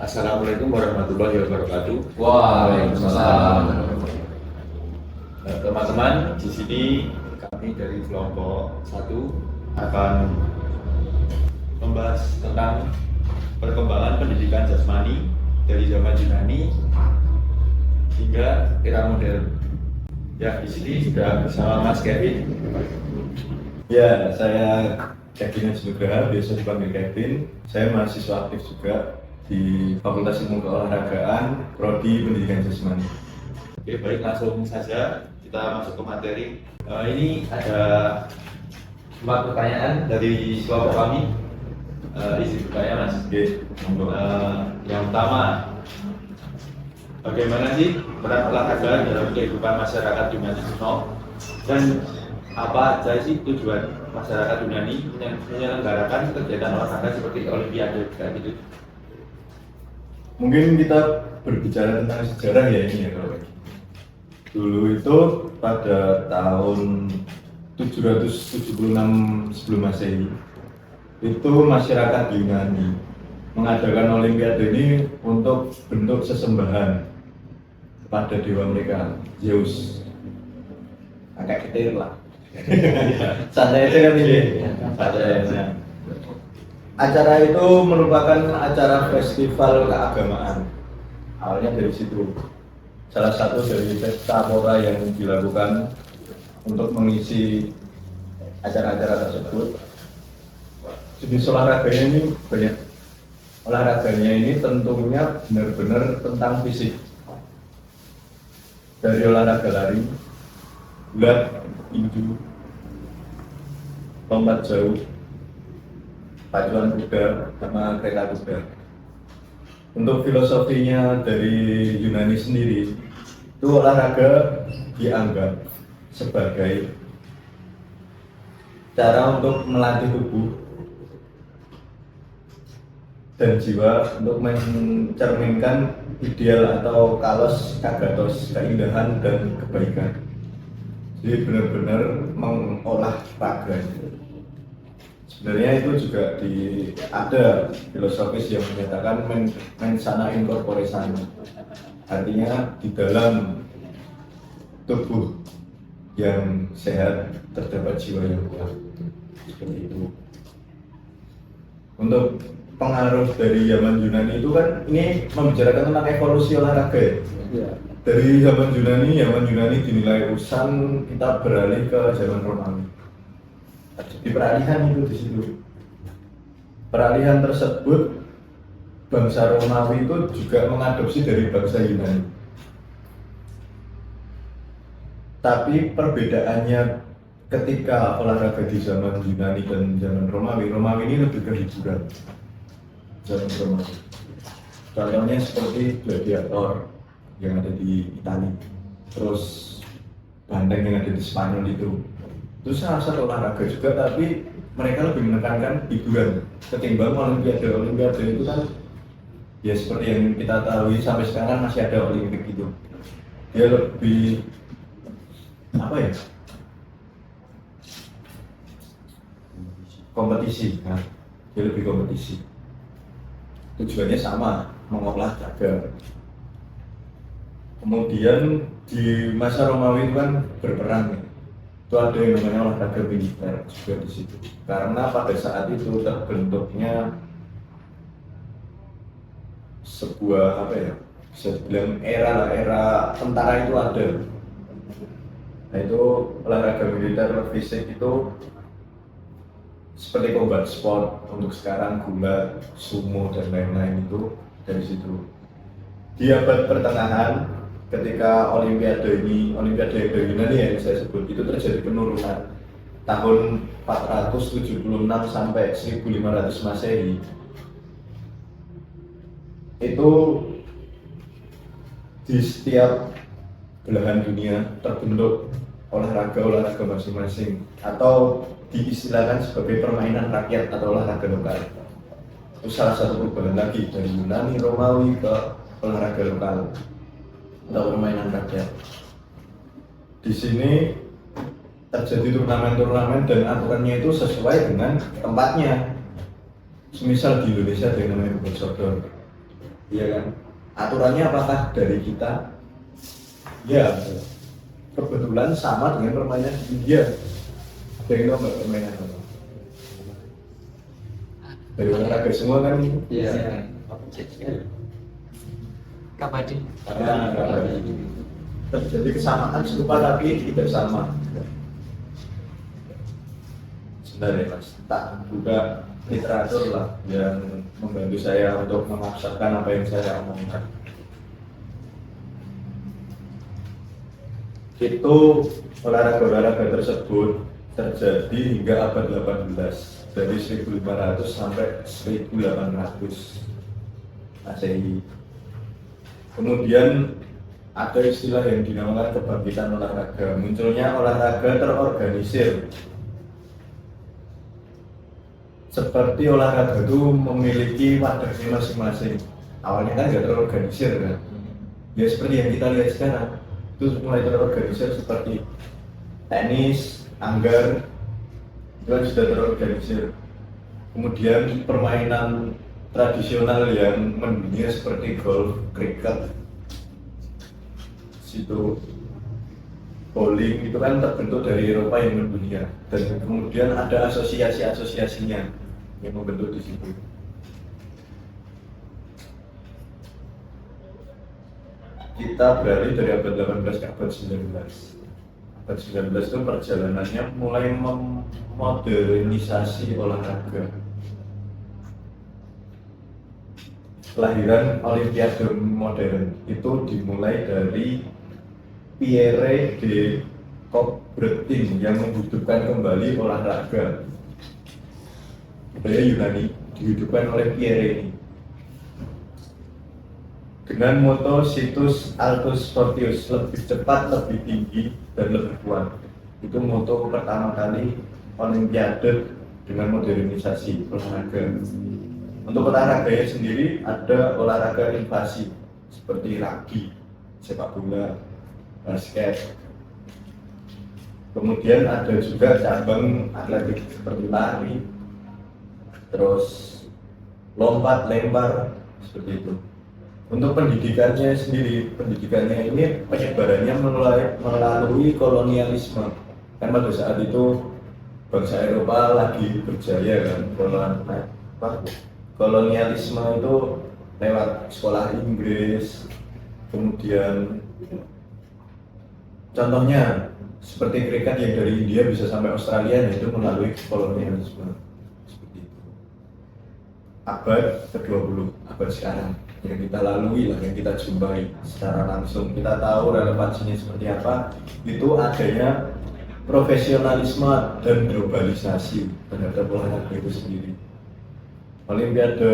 Assalamualaikum warahmatullahi wabarakatuh. Waalaikumsalam. Nah, teman-teman, di sini kami dari kelompok 1 akan membahas tentang perkembangan pendidikan jasmani dari zaman Yunani hingga era modern. Ya, di sini sudah bersama Mas Kevin. Ya, saya Kevin Nugraha, biasa dipanggil Kevin. Saya mahasiswa aktif juga di Fakultas Ilmu Keolahragaan, Prodi Pendidikan Jasmani. Oke, baik, langsung saja kita masuk ke materi. Ini ada 4 pertanyaan dari kelompok kami. Isi bertanya, Mas. Oke, Yang pertama, bagaimana sih peran olahraga dalam kehidupan masyarakat Yunani kuno, dan apa aja sih tujuan masyarakat Yunani menyelenggarakan kegiatan olahraga seperti Olimpiade kayak gitu? mungkin kita berbicara tentang sejarah ya ini ya kalau dulu itu pada tahun 776 sebelum Masehi itu masyarakat Yunani mengadakan Olimpiade ini untuk bentuk sesembahan kepada dewa mereka, Zeus. Agak ketir lah. Santai aja kan ini. Santai aja. Acara itu merupakan acara festival keagamaan. Awalnya dari situ. Salah satu dari pesta pora yang dilakukan untuk mengisi acara-acara tersebut. Jenis olahraganya ini banyak. Olahraganya ini tentunya benar-benar tentang fisik. Dari olahraga lari, gulat, tinju, lompat jauh, pacuan kuda, sama kereta kuda. Untuk filosofinya dari Yunani sendiri, itu olahraga dianggap sebagai cara untuk melatih tubuh dan jiwa untuk mencerminkan ideal atau kalos kagatos, keindahan dan kebaikan. Jadi benar-benar mengolah raga. Sebenarnya itu juga ada filosofis yang menyatakan mens sana in corpore sano. Artinya di dalam tubuh yang sehat terdapat jiwa yang kuat. Seperti itu. Untuk pengaruh dari zaman Yunani itu kan ini membicarakan tentang evolusi olahraga ya. Dari zaman Yunani dinilai usang, kita beralih ke zaman Romawi. Di peralihan itu di situ. Peralihan tersebut bangsa Romawi itu juga mengadopsi dari bangsa Yunani. Tapi perbedaannya ketika olahraga di zaman Yunani dan zaman Romawi ini lebih ke hiburan. Zaman Romawi. Contohnya seperti gladiator yang ada di Italia, terus banteng yang ada di Spanyol itu salah satu olahraga juga, tapi mereka lebih menekankan hiburan ketimbang Olimpiade itu kan ya seperti yang kita tahu sampai sekarang masih ada Olimpik itu, dia lebih apa ya, kompetisi kan? Dia lebih kompetisi, tujuannya sama, mengolah raga. Kemudian di masa Romawi itu kan berperang ya. Itu ada yang namanya olahraga militer juga di situ. Karena pada saat itu terbentuknya sebuah apa ya, bisa dibilang era tentara itu ada. Nah itu olahraga militer fisik itu seperti combat sport untuk sekarang, gulat, sumo dan lain-lain itu dari situ. Di abad pertengahan ketika Olimpiade dari Yunani yang saya sebut itu terjadi penurunan tahun 476 sampai 1500 Masehi. Itu di setiap belahan dunia terbentuk olahraga masing-masing atau diistilahkan sebagai permainan rakyat atau olahraga lokal. Itu salah satu perubahan lagi dari Yunani Romawi ke olahraga lokal atau permainan rakyat. Di sini terjadi turnamen dan aturannya itu sesuai dengan tempatnya. Semisal di Indonesia ada yang namanya Bogor Sodor. Iya kan? Aturannya apakah dari kita? Ya, kebetulan sama dengan permainan India. Ada yang tahu nggak permainan apa? Dari olahraga semua kan? Iya. Kabadi. Nah, terjadi kesamaan serupa tapi tidak sama. Sebenarnya mas, tak buka literatur lah yang membantu saya untuk memaksakan apa yang saya omongkan. Itu olahraga-olahraga tersebut terjadi hingga abad 18, dari 1500 sampai 1800 Masehi. Kemudian ada istilah yang dinamakan kebangkitan olahraga. Munculnya olahraga terorganisir. Seperti olahraga itu memiliki wadahnya masing-masing. Awalnya kan nggak terorganisir kan. Ya seperti yang kita lihat sekarang, itu mulai terorganisir seperti tenis, anggar, itu kan sudah terorganisir. Kemudian permainan tradisional yang mendunia seperti golf, kriket, situ bowling itu kan terbentuk dari Eropa yang mendunia, dan kemudian ada asosiasi-asosiasinya yang membentuk di situ. Kita beralih dari abad 18 ke abad 19. Abad 19 itu perjalanannya mulai memodernisasi olahraga. Kelahiran Olimpiade modern itu dimulai dari Pierre de Coubertin yang menghidupkan kembali olahraga. Budaya Yunani dihidupkan oleh Pierre ini dengan moto Situs Altus Fortius, lebih cepat, lebih tinggi, dan lebih kuat. Itu moto pertama kali Olimpiade dengan modernisasi olahraga. Untuk olahraganya sendiri ada olahraga invasi seperti rugby, sepak bola, basket. Kemudian ada juga cabang atletik seperti lari, terus lompat, lempar, seperti itu. Untuk pendidikannya sendiri, pendidikannya ini penyebarannya melalui kolonialisme. Kan pada saat itu bangsa Eropa lagi berjaya kan, kolonialisme itu lewat sekolah Inggris, kemudian contohnya seperti kriket yang dari India bisa sampai Australia, itu melalui kolonialisme. Seperti itu. Abad ke-20, abad sekarang yang kita lalui lah, yang kita jumpai secara langsung, kita tahu relevansinya seperti apa. Itu adanya profesionalisme dan globalisasi terhadap olahraga itu sendiri. Olimpiade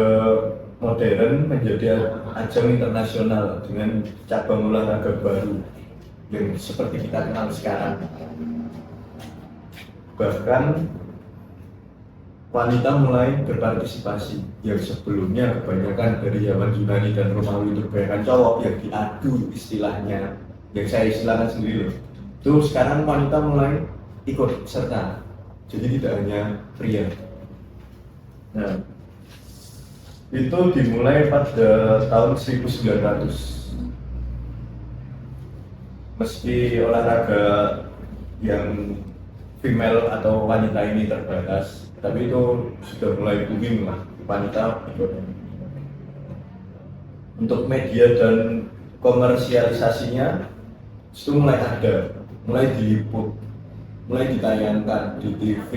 modern menjadi ajang internasional dengan cabang olahraga baru yang seperti kita kenal sekarang. Bahkan wanita mulai berpartisipasi, yang sebelumnya kebanyakan dari zaman Yunani dan Romawi itu kebanyakan cowok yang diadu istilahnya, yang saya istilahkan sendiri loh. Itu sekarang wanita mulai ikut serta, jadi tidak hanya pria. Nah, itu dimulai pada tahun 1900. Meski olahraga yang female atau wanita ini terbatas, tapi itu sudah mulai booming lah, wanita ikut. Untuk media dan komersialisasinya itu mulai ada, mulai diliput, mulai ditayangkan di TV,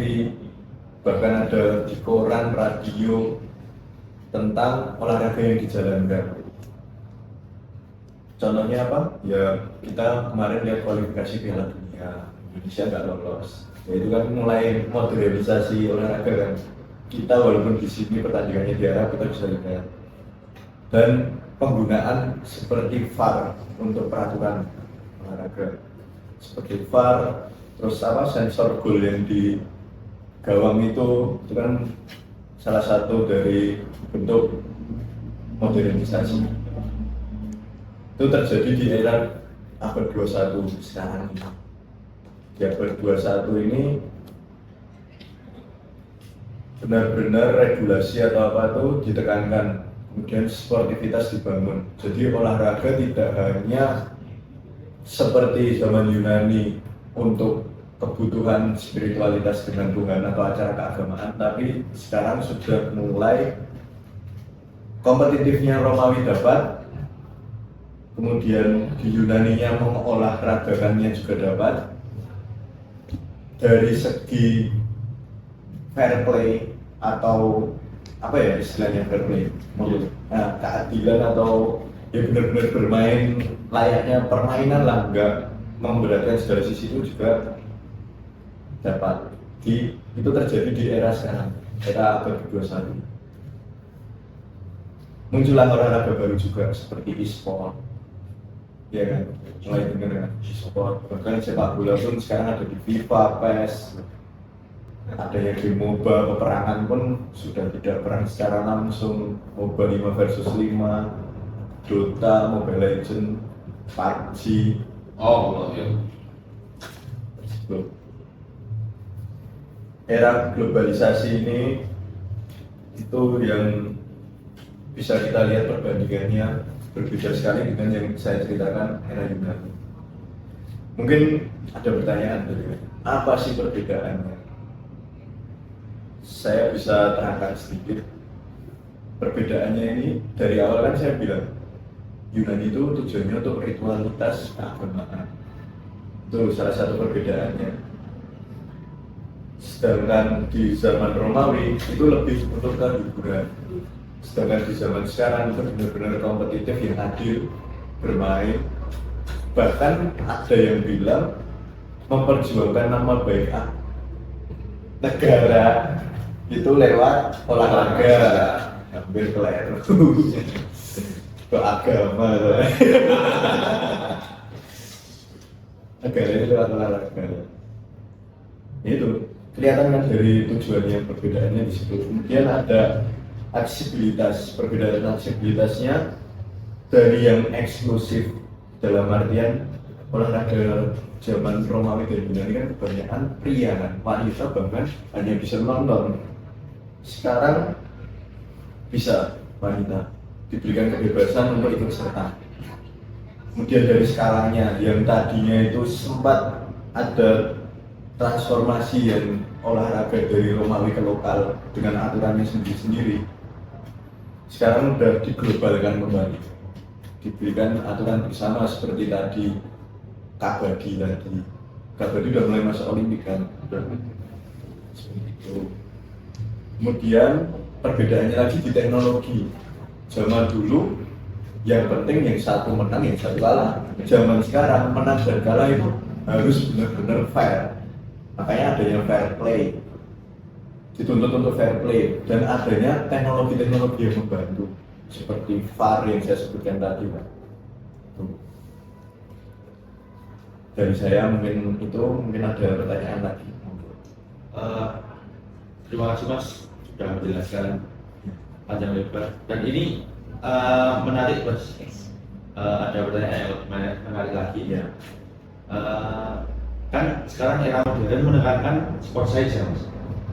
bahkan ada di koran, radio tentang olahraga yang dijalankan. Contohnya apa? Ya kita kemarin lihat kualifikasi Piala Dunia, Indonesia nggak lolos. Ya, itu kan mulai modernisasi olahraga kan. Kita walaupun di sini pertandingannya di Arab, kita bisa lihat. Dan penggunaan seperti VAR untuk peraturan olahraga, seperti VAR, terus apa sensor gol yang di gawang itu kan salah satu dari bentuk modernisasi. Itu terjadi di era abad 21 sekarang ini. Di abad 21 ini benar-benar regulasi atau apa itu ditekankan, kemudian sportivitas dibangun. Jadi olahraga tidak hanya seperti zaman Yunani untuk kebutuhan spiritualitas dengan Tuhan atau acara keagamaan, tapi sekarang sudah mulai kompetitifnya Romawi dapat, kemudian di Yunaninya mengolahragakannya juga dapat. Dari segi fair play atau apa ya istilahnya fair play, nah, keadilan atau ya benar-benar bermain layaknya permainan lah, nggak memberatkan dari sisi itu juga dapat. Itu terjadi di era sekarang, era abad ke-21. Muncullah olahraga baru juga seperti e-sport, ya kan, mulai dengar kan e-sport, bahkan sepak bola pun sekarang ada di FIFA, PES, ada yang di MOBA, peperangan pun sudah tidak perang secara langsung, MOBA 5 versus 5, Dota, Mobile Legends, PUBG. Oh, iya. Era globalisasi ini itu yang bisa kita lihat perbandingannya berbeda sekali dengan yang saya ceritakan era Yunani. Mungkin ada pertanyaan tadi, apa sih perbedaannya? Saya bisa terangkan sedikit. Perbedaannya ini dari awal kan saya bilang Yunani itu tujuannya untuk ritualitas keagamaan. Itu salah satu perbedaannya. Sedangkan di zaman Romawi itu lebih untuk kehiburan. Sedangkan di zaman sekarang itu benar-benar kompetitif yang adil, bermain. Bahkan ada yang bilang memperjuangkan nama baik negara itu lewat olahraga. Hampir keliru. Ke agama. Negara itu lewat olahraga. Itu kelihatan kan dari tujuannya, perbedaannya di situ. Kemudian ada aksesibilitas. Perbedaan aksesibilitasnya dari yang eksklusif dalam artian olahraga zaman Romawi dan Yunani kan kebanyakan pria kan, wanita bahkan hanya bisa menonton. Sekarang bisa wanita diberikan kebebasan untuk ikut serta. Kemudian dari skalanya yang tadinya itu sempat ada transformasi yang olahraga dari Romawi ke lokal dengan aturannya sendiri-sendiri, sekarang sudah diglobalkan kembali, diberikan aturan bersama seperti tadi kabadi tadi. Kabadi sudah mulai masuk Olimpik kan, seperti itu. Kemudian perbedaannya lagi di teknologi. Zaman dulu yang penting yang satu menang, yang satu kalah. Zaman sekarang menang dan kalah itu harus benar-benar fair. Makanya adanya fair play, dituntut untuk fair play, dan adanya teknologi-teknologi yang membantu seperti VAR yang saya sebutkan tadi, Pak. Dari saya mungkin ada pertanyaan lagi. Terima kasih Mas sudah menjelaskan panjang lebar, dan ini menarik Mas. Ada pertanyaan yang menarik lagi ya. Kan sekarang era modern menekankan sport science ya Mas?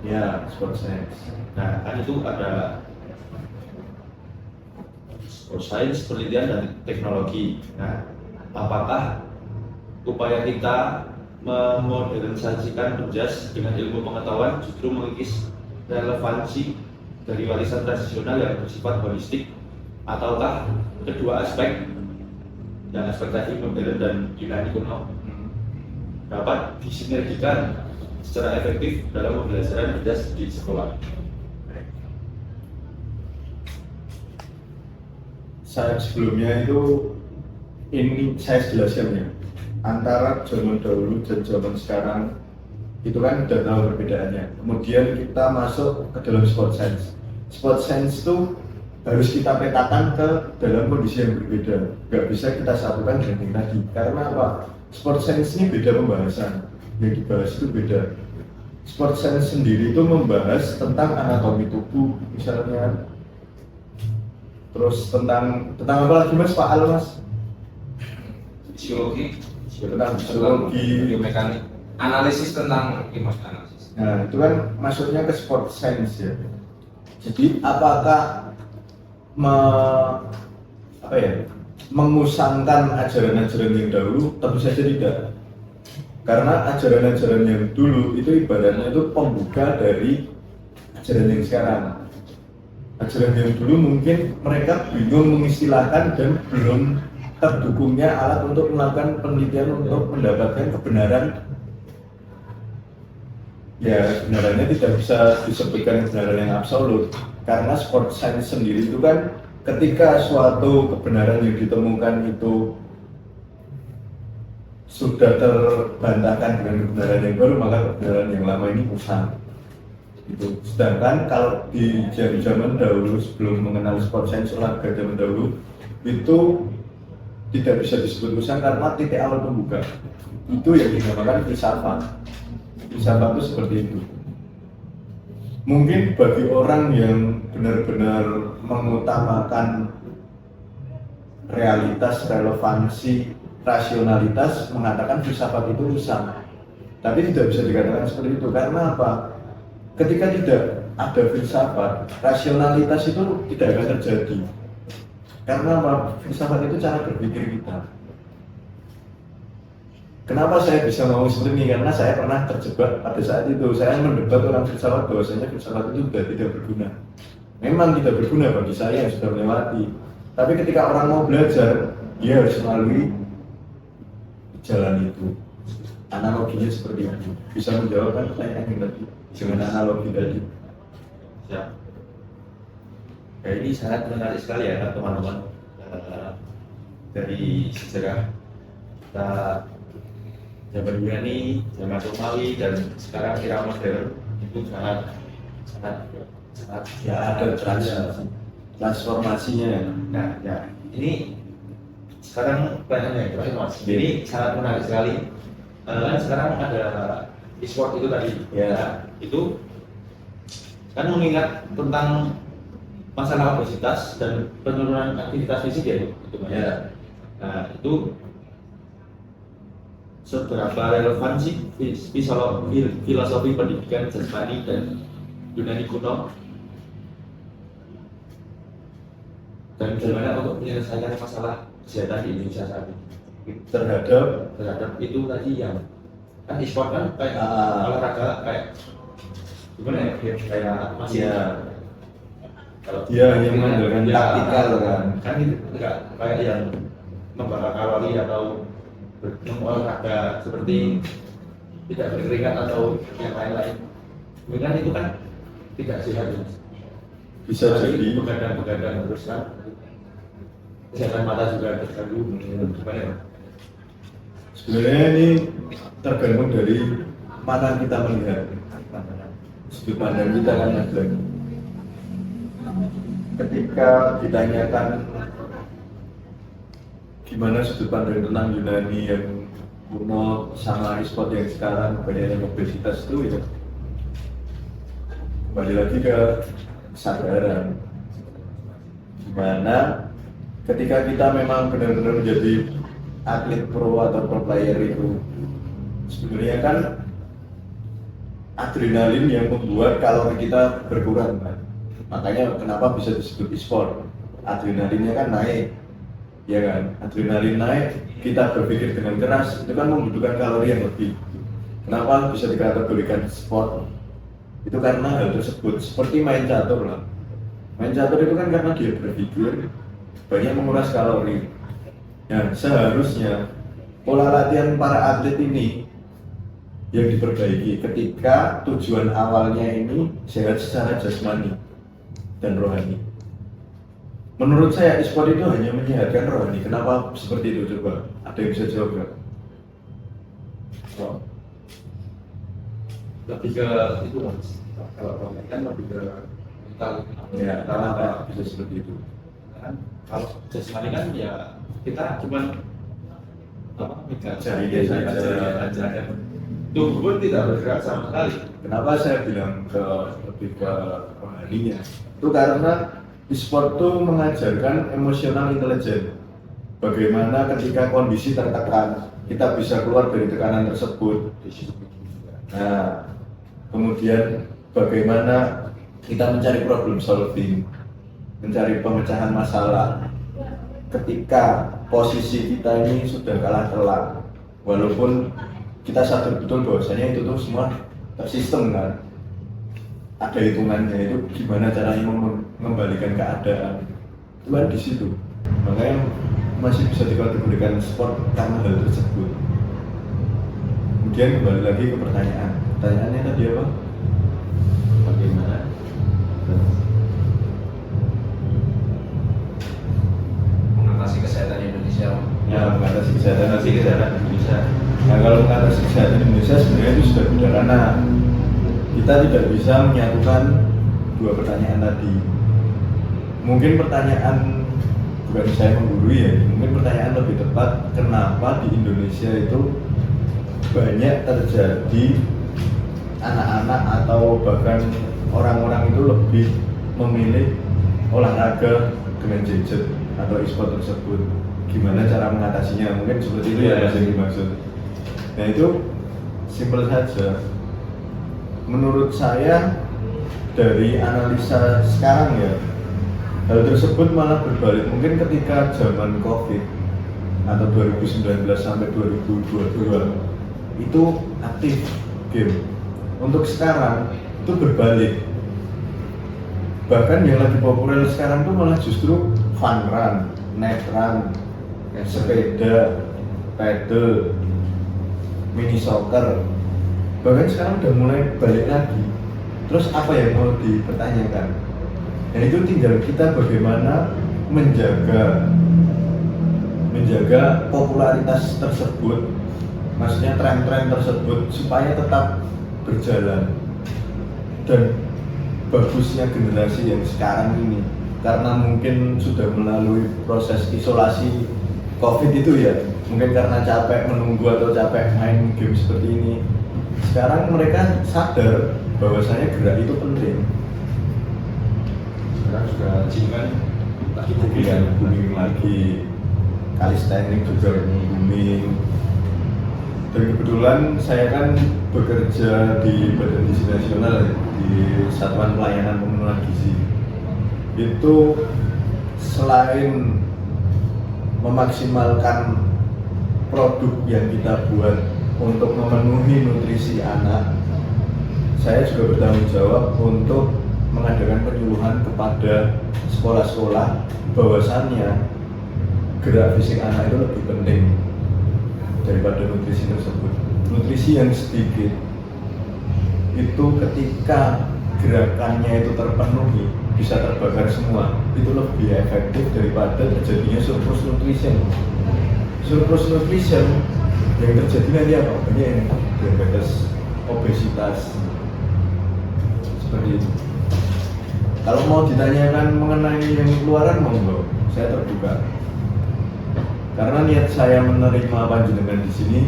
Ya, sport science. Nah kan itu ada sport science, penelitian dan teknologi. Nah apakah upaya kita memodernisasikan penjas dengan ilmu pengetahuan justru mengikis relevansi dari warisan tradisional yang bersifat holistik, ataukah kedua aspek yang aspek tadi modern dan Yunani kuno dapat disinergikan secara efektif dalam pembelajaran penjas di sekolah? Saya sebelumnya itu ini saya jelaskan ya, antara zaman dahulu dan zaman sekarang itu kan udah tahu perbedaannya. Kemudian kita masuk ke dalam sport science. Sport science itu harus kita petakan ke dalam kondisi yang berbeda. Gak bisa kita satukan dengan yang tadi. Karena apa? Sport science ini beda pembahasan. Yang dibahas itu beda. Sport science sendiri itu membahas tentang anatomi tubuh misalnya. Terus tentang apa lagi Mas? Pak Al Mas? Fisiologi, Tentang fisiologi, biomekanik, analisis tentang analisis. Nah, itu kan masuknya ke sport science ya. Jadi apakah apa ya, mengusangkan ajaran-ajaran yang dahulu? Tentu saja tidak. Karena ajaran-ajaran yang dulu itu ibaratnya itu pembuka dari ajaran yang sekarang. Ajaran yang dulu mungkin mereka bingung mengistilahkan dan belum terdukungnya alat untuk melakukan penelitian untuk mendapatkan kebenaran. Ya, kebenarannya tidak bisa disebutkan kebenaran yang absolut. Karena sport science sendiri itu kan ketika suatu kebenaran yang ditemukan itu sudah terbantahkan dengan kebenaran yang baru, maka kebenaran yang lama ini usang. Itu. Sedangkan kalau di zaman dahulu sebelum mengenal sport science, olahraga zaman dahulu itu tidak bisa disebut usang karena titik awal pembuka itu yang dinamakan filsafat. Filsafat itu seperti itu. Mungkin bagi orang yang benar-benar mengutamakan realitas, relevansi, rasionalitas, mengatakan filsafat itu usang. Tapi tidak bisa dikatakan seperti itu. Karena apa? Ketika tidak ada filsafat, rasionalitas itu tidak akan terjadi. Karena apa? Filsafat itu cara berpikir kita. Kenapa saya bisa ngomong seperti ini? Karena saya pernah terjebak pada saat itu. Saya mendebat orang filsafat bahwasanya filsafat itu sudah tidak berguna. Memang tidak berguna bagi saya yang sudah melewati. Tapi ketika orang mau belajar, dia harus melalui jalan itu. Analoginya seperti itu. Bisa menjawabkan pertanyaan yang tadi dengan analogi tadi. Ya. Ya, ini sangat menarik sekali ya teman-teman. Dari sejarah kita zaman Yunani, zaman Romawi, dan sekarang era modern itu sangat Ya ada transformasinya. Nah, ya ini sekarang pertanyaannya Mas, ini sangat menarik sekali. Sekarang ada e-sport itu tadi, Ya. Itu kan mengingat tentang masalah obesitas dan penurunan aktivitas fisik ya itu Mas. Ya. Nah, itu seberapa relevan sih filosofi pendidikan jasmani dan Yunani kuno, dan bagaimana untuk menyelesaikan masalah kesehatan di Indonesia saat ini terhadap itu tadi yang kan e-sport kan kayak olahraga kayak gimana ya, kayak masih kalau dia yang mengandalkan taktikal kan itu enggak kayak yang membakar kalori atau olahraga seperti tidak berkeringat atau yang lain-lain. Kemudian itu kan tidak sehat. bisa jadi begadang terus kan. Kesehatan mata juga terganggu. Gimana ya? sebenarnya ini tergantung dari mana kita melihat. Sudut pandang kita kan ada. Ketika ditanyakan gimana sudut pandang tentang Yunani yang kuno sama e-sport yang sekarang banyak obesitas itu ya kembali lagi ke kesadaran, dimana ketika kita memang benar-benar menjadi atlet pro atau pro player itu sebenarnya kan adrenalin yang membuat kalori kita berkurang kan. Makanya kenapa bisa disebut e-sport, adrenalinnya kan naik, ya kan? Adrenalin naik, kita berpikir dengan keras, itu kan membutuhkan kalori yang lebih. Kenapa bisa dikategorikan sport? Itu karena hal tersebut, seperti main catur lah. Main catur itu kan karena dia berpikir banyak menguras kalori. Nah, seharusnya pola latihan para atlet ini yang diperbaiki ketika tujuan awalnya ini sehat secara jasmani dan rohani. Menurut saya e-sport itu hanya menyehatkan rohani. Kenapa seperti itu coba? Ada yang bisa jawab nggak? Oh. Lebih ke itu Mas. Kalau kan lebih ke mental. Ya, kenapa bisa seperti itu? Kan kalau jasmani kan ya kita cuman megang Jari saja. Tubuh pun tidak bergerak sama sekali. Kenapa saya bilang lebih ke rohaninya? Itu karena e-sport itu mengajarkan emosional intelijen. Bagaimana ketika kondisi tertekan, kita bisa keluar dari tekanan tersebut. Nah, kemudian bagaimana kita mencari problem solving. mencari pemecahan masalah ketika posisi kita ini sudah kalah telak, walaupun kita sadar betul bahwasanya itu tuh semua tersistem kan, ada hitungannya, itu gimana caranya mengembalikan keadaan itu kan di situ. Makanya masih bisa dikategorikan sport karena hal tersebut. Kemudian kembali lagi ke pertanyaannya tadi apa? Bagaimana Mengatasi kesehatan Indonesia. Ya, mengatasi kesehatan Indonesia? Nah, kalau mengatasi kesehatan Indonesia sebenarnya itu sudah benar, karena kita tidak bisa menyatukan dua pertanyaan tadi. Mungkin pertanyaan, bukan saya menggurui ya, mungkin pertanyaan lebih tepat, kenapa di Indonesia itu banyak terjadi anak-anak atau bahkan orang-orang itu lebih memilih olahraga dengan gadget atau e-sport tersebut. Gimana cara mengatasinya? Mungkin seperti itu ya Mas yang dimaksud. Nah itu simpel saja. Menurut saya dari analisa sekarang ya, hal tersebut malah berbalik. Mungkin ketika zaman COVID atau 2019 sampai 2022 itu aktif game. Untuk sekarang itu berbalik. Bahkan yang lagi populer sekarang tuh malah justru fun run, net run, sepeda, pedal, mini soccer. Bahkan sekarang udah mulai balik lagi. Terus apa yang mau dipertanyakan? Nah itu tinggal kita bagaimana menjaga popularitas tersebut, maksudnya tren-tren tersebut supaya tetap berjalan. Dan bagusnya generasi yang sekarang ini, karena mungkin sudah melalui proses isolasi COVID itu ya, mungkin karena capek menunggu atau capek main game seperti ini, sekarang mereka sadar bahwasanya gerak itu penting. Sekarang sudah kan lagi booming lagi, kalistenik juga booming. Dan kebetulan saya kan bekerja di Badan Gizi Nasional, di Satuan Pelayanan Pemenuhan Gizi. Itu selain memaksimalkan produk yang kita buat untuk memenuhi nutrisi anak, saya juga bertanggung jawab untuk mengadakan penyuluhan kepada sekolah-sekolah bahwasannya gerak fisik anak itu lebih penting daripada nutrisi tersebut. Nutrisi yang sedikit itu ketika gerakannya itu terpenuhi, bisa terbakar semua, itu lebih efektif daripada terjadinya surplus nutrition. Surplus nutrition yang terjadi nanti apa? Banyak yang diabetes, obesitas, seperti itu. Kalau mau ditanyakan mengenai yang keluaran, monggo, saya terbuka. Karena niat saya menerima panjenengan di sini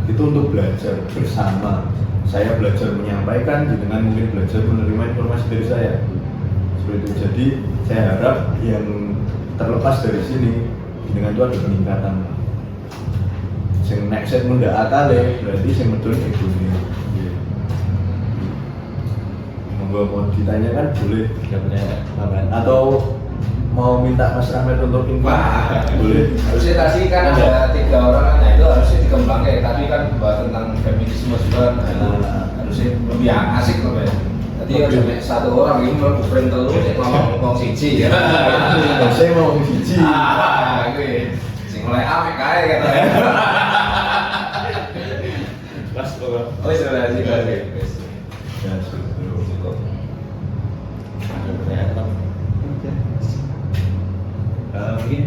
itu untuk belajar bersama. Saya belajar menyampaikan, jenengan mungkin belajar menerima informasi dari saya. Seperti itu. Jadi saya harap yang terlepas dari sini, jenengan itu ada peningkatan. Yang next set muda akal ya, berarti yang betul itu nih. Monggo mau ditanyakan boleh. Tidak punya tambahan Atau mau minta Mas Rahmat untuk info? Wah, boleh. harusnya tadi kan ada 3 orang, nah itu harusnya dikembangkan. Tadi kan bahas tentang feminisme juga, harusnya lebih asik loh ya. Tadi kan sampai 1 orang ini mau friend telur, ngomong siji ya. Saya mau siji. Itu ya, sing mulai apik kae katanya. Mas, oh, Oh sudah sih tadi. Ya, cukup. ada pertanyaan apa? Mungkin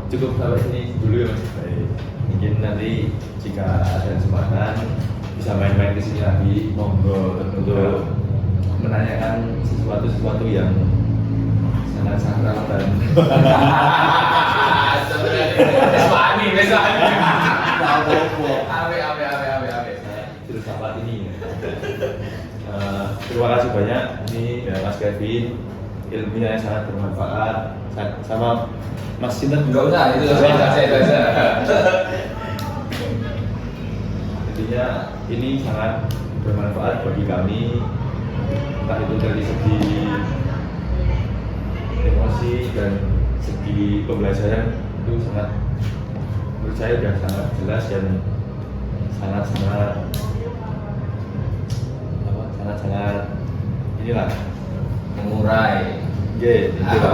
cukup sampai sini dulu ya Mas. Baik. Mungkin nanti jika ada kesempatan bisa main-main ke sini lagi, Monggo untuk menanyakan sesuatu yang sangat sakral dan Besani. Apa-apa. Ape. filsafat ini. Terima kasih banyak ini Mas Kevin, ilmunya yang sangat bermanfaat. Sama Mas Sinten Enggak usah, itu saya. intinya ini sangat bermanfaat bagi kami, entah itu dari segi visi dan segi pembelajaran itu sangat, menurut saya sudah sangat jelas dan sangat inilah mengurai. G, bisa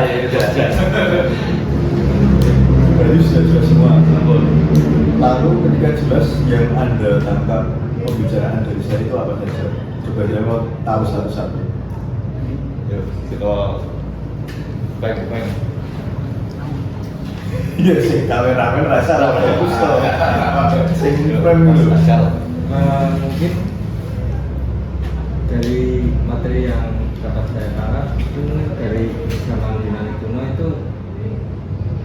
ya, jelas. Berarti sudah jelas semua. Lalu ketika jelas yang Anda tangkap pembicaraan dari saya itu apa saja? Coba dia mau tahu satu-satu. Yuk, kita baik. Iya sih, kameramen rasa lah fokus toh. Sing frame dulu. Mungkin dari materi yang dapat saya tangkap itu dari zaman Yunani kuno itu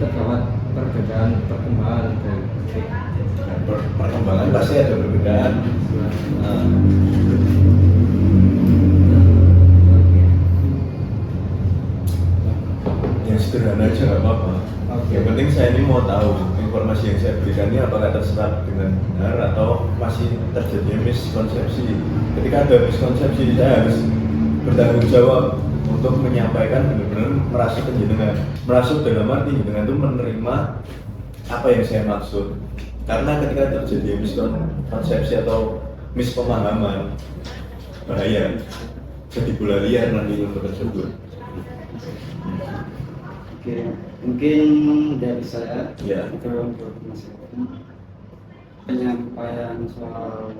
terdapat perbedaan perkembangan dari Perkembangan pasti ada perbedaan. Yang sederhana aja nggak apa-apa. Yang penting saya ini mau tahu informasi yang saya berikan ini apakah terserap dengan benar atau masih terjadi miskonsepsi. Ketika ada miskonsepsi, saya harus bertanggung jawab untuk menyampaikan benar-benar merasuk ke jenengan. Merasuk dalam arti jenengan itu menerima apa yang saya maksud. Karena ketika terjadi miskonsepsi atau mispemahaman, bahaya. Jadi bola liar nanti untuk tersebut. Oke, mungkin dari saya Ya. itu untuk masyarakat penyampaian soal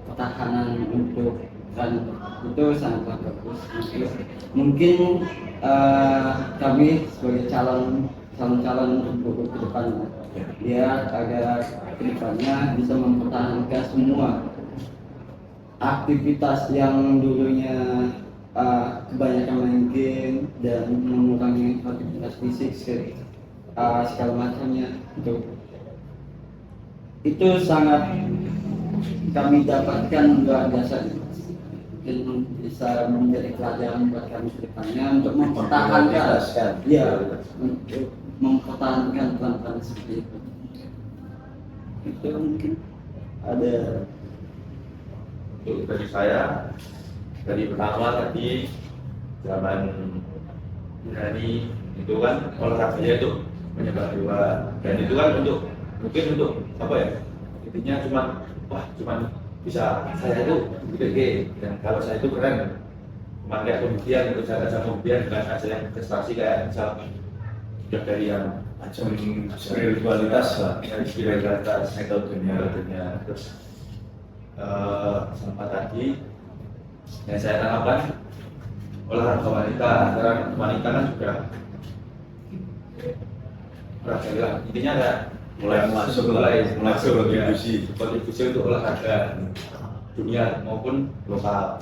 pertahanan untuk kan itu sangat bagus. Mungkin kami sebagai calon untuk ke depannya, dia agar ke depannya bisa mempertahankan semua aktivitas yang dulunya kebanyakan main game dan mengurangi aktivitas fisik segala macamnya. Itu sangat kami dapatkan luar biasa, mungkin bisa menjadi pelajaran buat kami ke depannya untuk mempertahankan untuk mempertahankan pelan-pelan seperti itu. Itu mungkin ada Untuk dari saya, dari pertama tadi zaman Yunani itu kan olahraganya itu menyembah dewa, dan itu kan mungkin untuk apa ya, intinya cuma bisa saya itu gede, dan kalau saya itu keren, cuma kayak pembuktian, untuk saya ajang pembuktian bukan aja yang prestasi kayak misal sudah dari yang Ajang spiritualitas lah. spiritualitas metodenya. Terus sama tadi yang saya tanggapan olahraga wanita, karena wanita kan juga olahraga, intinya ada mulai masuk kontribusi untuk olahraga dunia maupun lokal,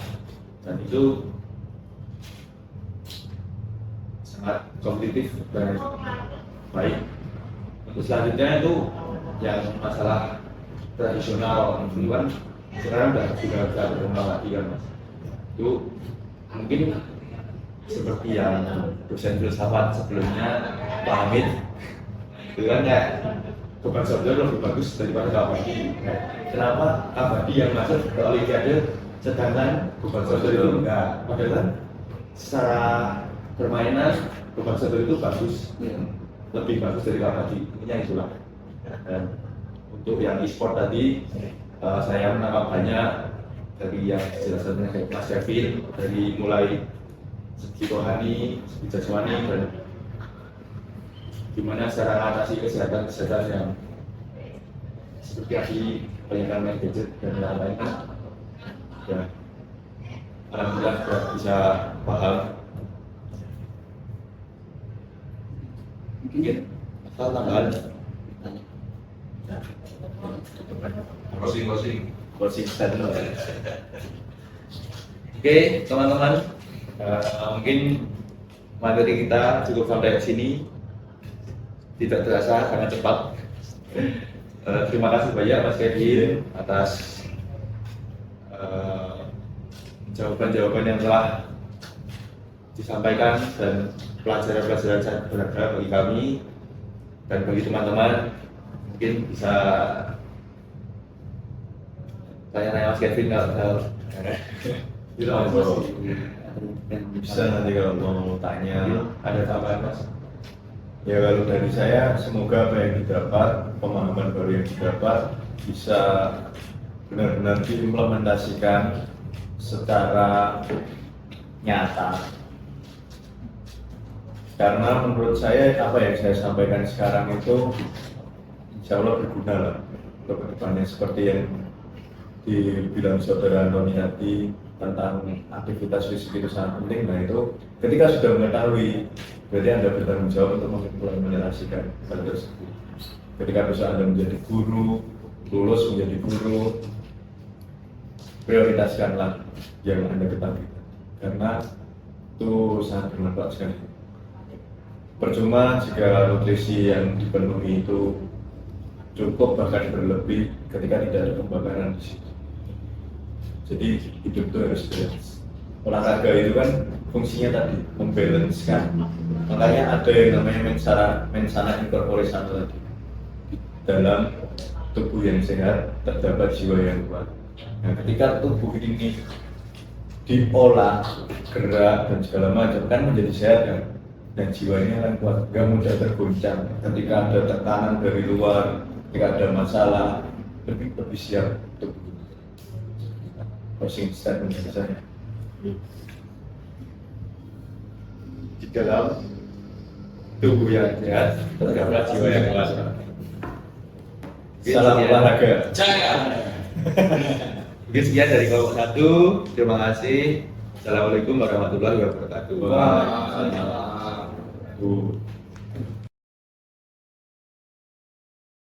dan itu sangat kompetitif dan baik. Untuk selanjutnya itu yang masalah tradisional itu kan sekarang sudah berkembang lagi kan Mas. Itu mungkin seperti yang dosen filsafat sebelumnya Pak Hamid itu kan kayak beban saudara lebih bagus daripada kabadi. Kenapa kabadi yang masuk ke Olimpiade sedangkan beban saudara itu enggak? Padahal kan secara permainan beban saudara itu bagus, lebih bagus dari kabadi. Intinya itulah. Dan untuk yang e-sport tadi saya menangkap banyak dari yang jelasannya kayak Mas Kevin, dari mulai segi rohani, segi jasmani, dan gimana cara mengatasi kesehatan yang seperti tadi kebanyakan main gadget dan lain-lain kan ya alhamdulillah sudah bisa paham. Mungkin tambahan closing statement. Oke teman-teman, mungkin materi kita cukup sampai ke sini, tidak terasa sangat cepat. Terima kasih banyak Mas Kevin atas jawaban-jawaban yang telah disampaikan dan pelajaran-pelajaran berharga bagi kami dan bagi teman-teman. Mungkin bisa tanya-tanya Mas Kevin kalau Bisa nanti kalau mau tanya. Ada tambahan Mas? Ya kalau dari saya semoga apa yang didapat, pemahaman baru yang didapat bisa benar-benar diimplementasikan secara nyata. Karena menurut saya apa yang saya sampaikan sekarang itu insya Allah berguna lah untuk kedepannya, seperti yang dibilang saudara Antoni tadi tentang aktivitas fisik itu sangat penting. Nah itu ketika sudah mengetahui, berarti Anda bertanggung jawab untuk mengimplementasikan hal tersebut. Ketika besok Anda menjadi guru, lulus menjadi guru, prioritaskanlah yang Anda ketahui, karena itu sangat bermanfaat sekali. Percuma jika nutrisi yang dipenuhi itu cukup bahkan berlebih ketika tidak ada pembakaran di situ. Jadi hidup itu harus balance. Olahraga itu kan fungsinya tadi membalancekan. Makanya ada yang namanya mensana incorpore sano tadi. Dalam tubuh yang sehat terdapat jiwa yang kuat. Nah, ketika tubuh ini diolah, gerak dan segala macam kan menjadi sehat kan, dan jiwa ini akan kuat, gak mudah tergoncang ketika ada tekanan dari luar, ketika ada masalah, lebih siap untuk closing statement dari saya. Di dalam tubuh yang sehat terdapat jiwa yang kuat. Salam olahraga. Mungkin sekian dari kelompok 1. Terima kasih. Assalamualaikum warahmatullahi wabarakatuh. Wah.